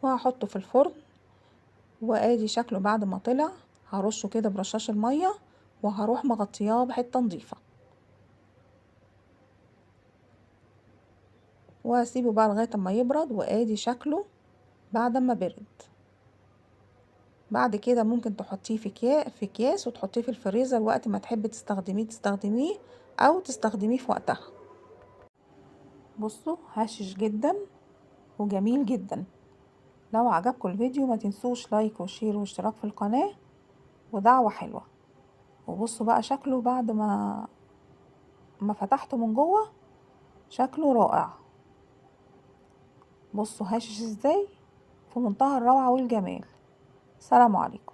وهحطه في الفرن. وادي شكله بعد ما طلع. هرشه كده برشاش المية وهروح مغطياه بحته نضيفه وهسيبه بقى لغايه اما يبرد. وادي شكله بعد ما برد. بعد كده ممكن تحطيه في اكياس وتحطيه في الفريزر وقت ما تحبي تستخدميه او تستخدميه في وقتها. بصوا هشش جدا وجميل جدا. لو عجبكم الفيديو ما تنسوش لايك وشير واشتراك في القناة ودعوة حلوة. وبصوا بقى شكله بعد ما فتحته من جوه، شكله رائع. بصوا هشش ازاي، في منتهى الروعة والجمال. سلام عليكم.